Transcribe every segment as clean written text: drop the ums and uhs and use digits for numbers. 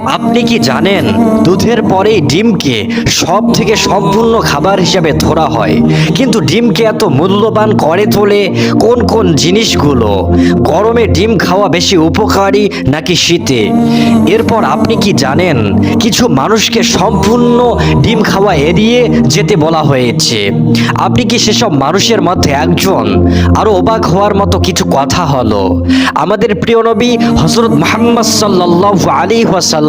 আপনি কি জানেন দুধের পরেই ডিমকে সব থেকে সম্পূর্ণ খাবার হিসেবে ধরা হয়, কিন্তু ডিমকে এত মূল্যবান করে তোলে কোন কোন জিনিসগুলো? গরমে ডিম খাওয়া বেশি উপকারী নাকি শীতে? এরপর আপনি কি জানেন কিছু মানুষকে সম্পূর্ণ ডিম খাওয়া এড়িয়ে যেতে বলা হয়েছে? আপনি কি সেসব মানুষের মধ্যে একজন? আরো অবাক হওয়ার মতো কিছু কথা হলো, আমাদের প্রিয় নবী হযরত মুহাম্মদ সাল্লাল্লাহু আলাইহি ওয়াসাল্লাম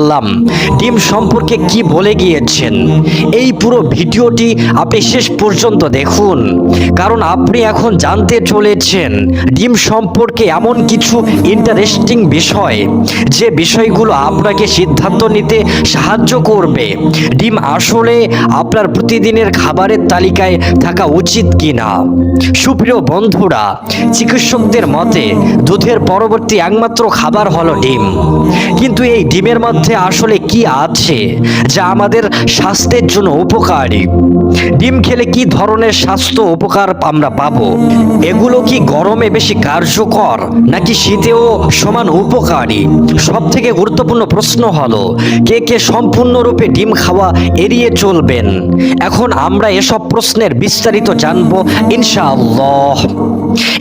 ডিম সম্পর্কে কি বলে গিয়েছেন। এই পুরো ভিডিওটি আপনি শেষ পর্যন্ত দেখুন, কারণ আপনি এখন জানতে চলেছেন ডিম সম্পর্কে এমন কিছু ইন্টারেস্টিং বিষয়, যে বিষয়গুলো আপনাকে সিদ্ধান্ত নিতে সাহায্য করবে ডিম আসলে আপনার প্রতিদিনের খাবারের তালিকায় থাকা উচিত কিনা। সুপ্রিয় বন্ধুরা, চিকিৎসকদের মতে দুধের পরবর্তী একমাত্র খাবার হলো ডিম, কিন্তু এই ডিমের মধ্যে আসলে কি আছে যা আমাদের স্বাস্থ্যের জন্য উপকারী? ডিম খেলে কি ধরনের স্বাস্থ্য উপকার আমরা পাবো? এগুলো কি গরমে বেশি কার্যকর নাকি শীতেও সমান উপকারী? সব থেকে গুরুত্বপূর্ণ প্রশ্ন হলো কে কে সম্পূর্ণরূপে ডিম খাওয়া এড়িয়ে চলবেন। এখন আমরা এসব প্রশ্নের বিস্তারিত জানবো ইনশাআল্লাহ,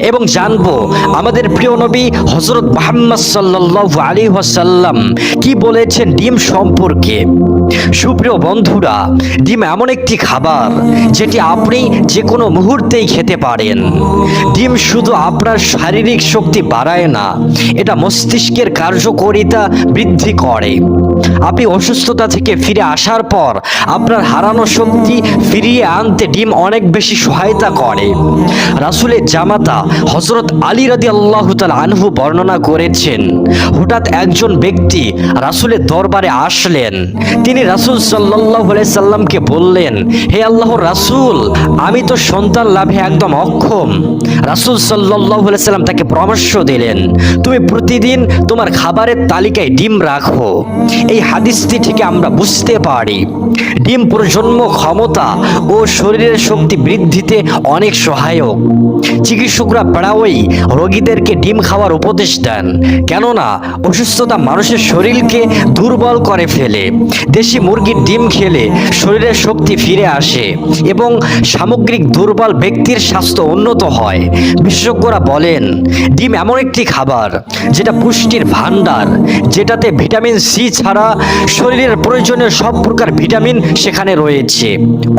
এবং জানবো আমাদের প্রিয় নবী হযরত মুহাম্মদ সাল্লাল্লাহু আলাইহি ওয়াসাল্লাম কি বলেছেন ডিম সম্পর্কে। সুপ্রিয় বন্ধুরা, ডিম এমন একটি খাবার যেটি আপনি যে কোনো মুহূর্তেই খেতে পারেন। ডিম শুধু আপনার শারীরিক শক্তি বাড়ায় না, এটা মস্তিষ্কের কার্যকারিতা বৃদ্ধি করে। আপনি অসুস্থতা থেকে ফিরে আসার পর আপনার হারানো শক্তি ফিরিয়ে আনতে ডিম অনেক বেশি সহায়তা করে। রাসূলের জামাতা হযরত আলী রাদিয়াল্লাহু তাআলা আনহু বর্ণনা করেছেন, হঠাৎ একজন ব্যক্তি রাসূলের দরবারে আসলেন। তিনি রাসূল সাল্লাল্লাহু আলাইহি সাল্লামকে বললেন, হে আল্লাহর রাসূল, আমি তো সন্তান লাভে একদম অক্ষম। রাসূল সাল্লাল্লাহু আলাইহি সাল্লাম তাকে পরামর্শ দিলেন, তুমি প্রতিদিন তোমার খাবারের তালিকায় ডিম রাখো। এই হাদিসটি থেকে আমরা বুঝতে পারি ডিম প্রজন্ম ক্ষমতা ও শরীরের শক্তি বৃদ্ধিতে অনেক সহায়ক। চিকিৎসকরা প্রায়ই রোগীদেরকে ডিম খাওয়ার উপদেশ দেন, কেননা অসুস্থতা মানুষের শরীরকে দুর্বল করে ফেলে। দেশি মুরগির ডিম খেলে শরীরের শক্তি ফিরে আসে এবং সামগ্রিক দুর্বল ব্যক্তির স্বাস্থ্য উন্নত হয়। বিশেষজ্ঞরা বলেন ডিম এমন একটি খাবার যেটা পুষ্টির ভান্ডার, যেটাতে ভিটামিন সি ছাড়া শরীরের প্রয়োজনীয় সব প্রকার ভিটামিন সেখানে রয়েছে।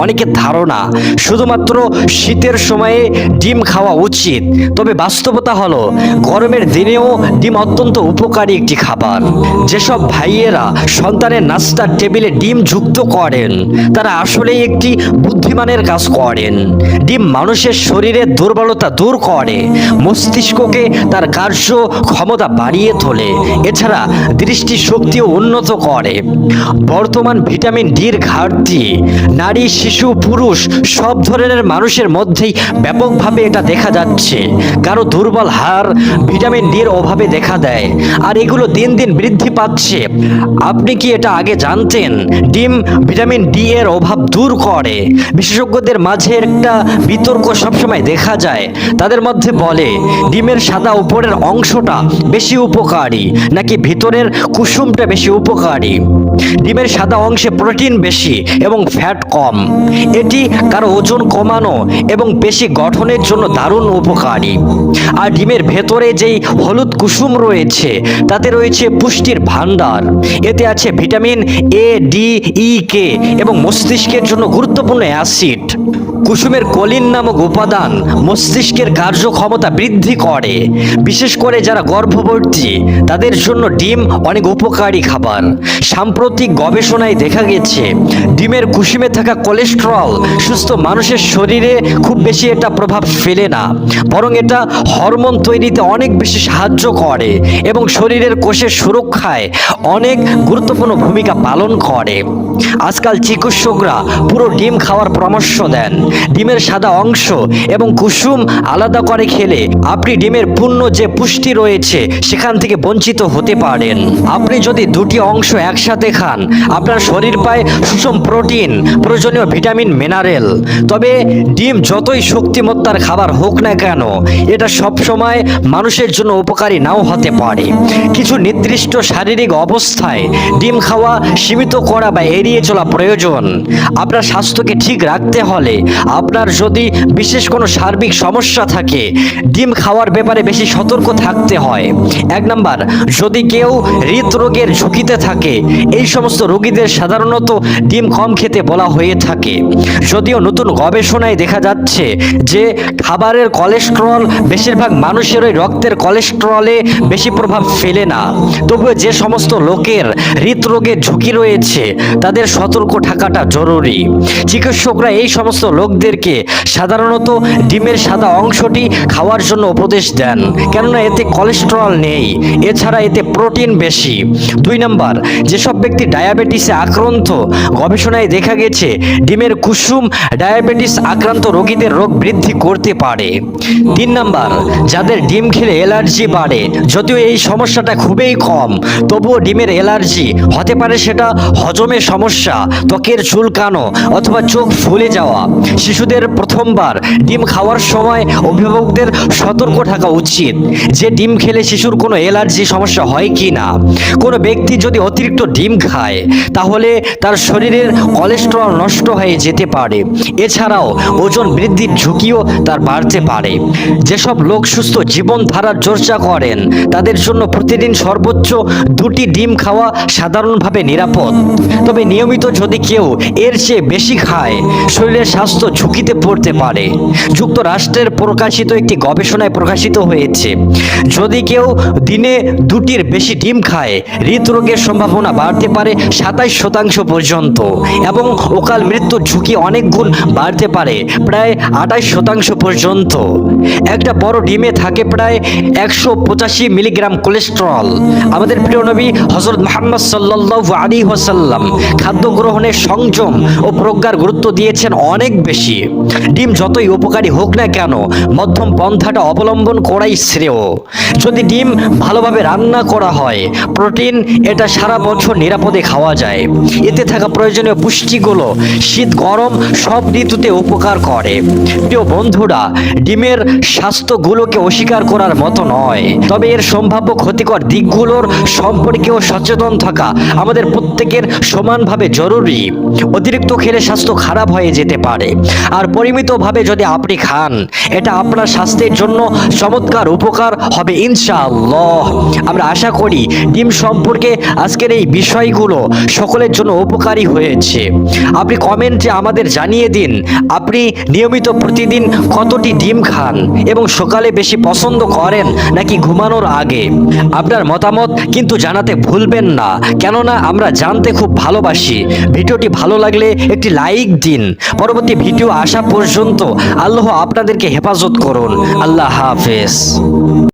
অনেকের ধারণা শুধুমাত্র শীতের সময়ে ডিম খাওয়া উচিত, তবে বাস্তবতা হলো গরমের দিনেও ডিম অত্যন্ত উপকারী একটি খাবার। যেসব ভাইয়েরা সন্তানের নাস্তার টেবিলে ডিম যুক্ত করেন তারা আসলেই একটি বুদ্ধিমানের কাজ করেন। ডিম মানুষের শরীরের দুর্বলতা দূর করে, মস্তিষ্ককে তার কার্য ক্ষমতা বাড়িয়ে তোলে, এছাড়া দৃষ্টি শক্তিও উন্নত করে। বর্তমান ভিটামিন ডির ঘাটতি নারী, শিশু, পুরুষ সব ধরনের মানুষের মধ্যেই ব্যাপকভাবে এটা দেখা যাচ্ছে। কারো দুর্বল হাড় ভিটামিন ডির অভাবে দেখা দেয়, আর এগুলো দিন দিন বৃদ্ধি পাচ্ছে। আপনি কি এটা আগে জানতেন ডিম ভিটামিন ডি এর অভাব দূর করে? বিশেষজ্ঞদের মাঝে একটা বিতর্ক সবসময় দেখা যায়। তাদের মধ্যে বলে ডিমের সাদা উপরের অংশটা বেশি উপকারী নাকি ভিতরের কুসুমটা বেশি উপকারী। ডিমের সাদা অংশে প্রোটিন বেশি এবং ফ্যাট কম। এটি কারো ওজন কমানো এবং পেশি গঠনের জন্য দারুণ উপকারী। আর ডিমের ভেতরে যেই হলুদ কুসুম রয়েছে তাতে রয়েছে পুষ্টির ভান্ডার। এতে আছে ভিটামিন এ, ডি, ই, কে এবং মস্তিষ্কের জন্য গুরুত্বপূর্ণ অ্যাসিড। কুসুমের কলিন নামক উপাদান মস্তিষ্কের কার্যক্ষমতা বৃদ্ধি করে। বিশেষ করে যারা গর্ভবতী তাদের জন্য ডিম অনেক উপকারী খাবার। সাম্প্রতিক গবেষণায় দেখা গেছে ডিমের কুসুমে থাকা কোলেস্টেরল সুস্থ মানুষের শরীরে খুব বেশি এটা প্রভাব ফেলে না, বরং এটা হরমোন তৈরিতে অনেক বেশি সাহায্য করে এবং শরীরের কোষের সুরক্ষায় অনেক গুরুত্বপূর্ণ ভূমিকা পালন করে। আজকাল চিকিৎসকরা পুরো ডিম খাওয়ার পরামর্শ দেন। ডিমের সাদা অংশ এবং কুসুম আলাদা করে খেলে আপনি ডিমের পূর্ণ যে পুষ্টি রয়েছে সেখান থেকে বঞ্চিত হতে পারেন। আপনি যদি দুটি অংশ একসাথে খান আপনার শরীর পায় সুষম প্রোটিন, প্রয়োজনীয় ভিটামিন, মিনারেল। তবে ডিম যতই শক্তিমত্তার খাবার হোক না কেন এটা সব সময় মানুষের জন্য উপকারী নাও হতে পারে। কিছু নির্দিষ্ট শারীরিক অবস্থা অবস্থায় ডিম খাওয়া সীমিত করা বা এড়িয়ে চলা প্রয়োজন। আপনার স্বাস্থ্যকে ঠিক রাখতে হলে আপনার যদি বিশেষ কোনো সার্বিক সমস্যা থাকে, ডিম খাওয়ার ব্যাপারে বেশি সতর্ক থাকতে হয়। 1 নাম্বার, যদি কেউ হৃদরোগের ঝুঁকিতে থাকে, এই সমস্ত রোগীদের সাধারণত ডিম কম খেতে বলা হয়ে থাকে। যদিও নতুন গবেষণায় দেখা যাচ্ছে যে খাবারের কোলেস্টেরল বেশিরভাগ মানুষেরই রক্তের কোলেস্টেরলে বেশি প্রভাব ফেলে না, তবুও যে সমস্ত লোকের হৃদরোগের ঝুঁকি রয়েছে তাদের সতর্ক থাকাটা জরুরি। চিকিৎসকরা এই সমস্ত লোকদেরকে সাধারণত ডিমের সাদা অংশটি খাওয়ার জন্য উপদেশ দেন, কেননা এতে কোলেস্টেরল নেই, এছাড়া এতে প্রোটিন বেশি। 2 নাম্বার, যেসব ব্যক্তি ডায়াবেটিসে আক্রান্ত, গবেষণায় দেখা গেছে ডিমের কুসুম ডায়াবেটিস আক্রান্ত রোগীদের রোগ বৃদ্ধি করতে পারে। 3 নাম্বার, যাদের ডিম খেলে অ্যালার্জি বাড়ে, যদিও এই সমস্যাটা খুবই কম, তবুও ডিমের অ্যালার্জি হতে পারে সেটা হজমের সমস্যা, ত্বকের চুলকানো অথবা চোখ ফুলে যাওয়া। শিশুদের প্রথমবার ডিম খাওয়ার সময় অভিভাবকদের সতর্ক থাকা উচিত যে ডিম খেলে শিশুর কোনো অ্যালার্জি সমস্যা হয় কি না। কোনো ব্যক্তি যদি অতিরিক্ত ডিম খায় তাহলে তার শরীরের কোলেস্টেরল নষ্ট হয়ে যেতে পারে, এছাড়াও ওজন বৃদ্ধির ঝুঁকিও তার বাড়তে পারে। যেসব লোক সুস্থ জীবনধারার চর্চা করেন তাদের জন্য প্রতিদিন সর্বোচ্চ 2টি ডিম খাওয়া সাধারণভাবে নিরাপদ। তবে নিয়মিত যদি কেউ এর চেয়ে বেশি খায় শরীরের স্বাস্থ্য ঝুঁকিতে পড়তে পারে। যুক্তরাষ্ট্রের প্রকাশিত একটি গবেষণায় প্রকাশিত হয়েছে, যদি কেউ দিনে 2টির বেশি ডিম খায় হৃদরোগের সম্ভাবনা বাড়তে পারে 27% পর্যন্ত, এবং অকাল মৃত্যুর ঝুঁকি অনেক গুণ বাড়তে পারে প্রায় 28% পর্যন্ত। একটা বড় ডিমে থাকে প্রায় 185 মিলিগ্রাম কোলেস্টেরল। আমাদের প্রিয় নবী হযরত মুহাম্মদ সাল্লাল্লাহু আলাইহি ওয়াসাল্লাম খাদ্য গ্রহণের সংযম ও প্রজ্ঞার গুরুত্ব দিয়েছেন অনেক বেশি। ডিম যতই উপকারী হোক না কেন, মধ্যম পন্থাটা অবলম্বন করাই শ্রেয়। যদি ডিম ভালোভাবে রান্না করা হয়, প্রোটিন এটা সারা বছর নিরাপদে খাওয়া যায়। এতে থাকা প্রয়োজনীয় পুষ্টিগুলো শীত গরম সব ঋতুতে উপকার করে। প্রিয় বন্ধুরা, ডিমের স্বাস্থ্যগুলোকে অস্বীকার করার মতো নয়, তবে এর সম্ভাব্য ক্ষতিকর দিকগুলোর সম্পর্কেও সচেতন থাকা আমাদের প্রত্যেকের সমানভাবে জরুরি। অতিরিক্ত খেলে স্বাস্থ্য খারাপ হয়ে যেতে পারে, আর পরিমিতভাবে যদি আপনি খান এটা আপনার স্বাস্থ্যের জন্য চমৎকার উপকার হবে ইনশাআল্লাহ। আমরা আশা করি ডিম সম্পর্কে আজকের এই বিষয়গুলো সকলের জন্য উপকারী হয়েছে। আপনি কমেন্টে আমাদের জানিয়ে দিন আপনি নিয়মিত প্রতিদিন কতটি ডিম খান এবং সকালে বেশি পছন্দ করেন নাকি ঘুমানোর আগে। আপনার মতামত কিন্তু জানাতে ভুলবেন না, কেননা আমরা জানতে খুব ভালোবাসি। ভিডিওটি ভালো লাগলে একটি লাইক দিন। পরবর্তী ভিডিও আসা পর্যন্ত আল্লাহ আপনাদেরকে হেফাজত করুন। আল্লাহ হাফেজ।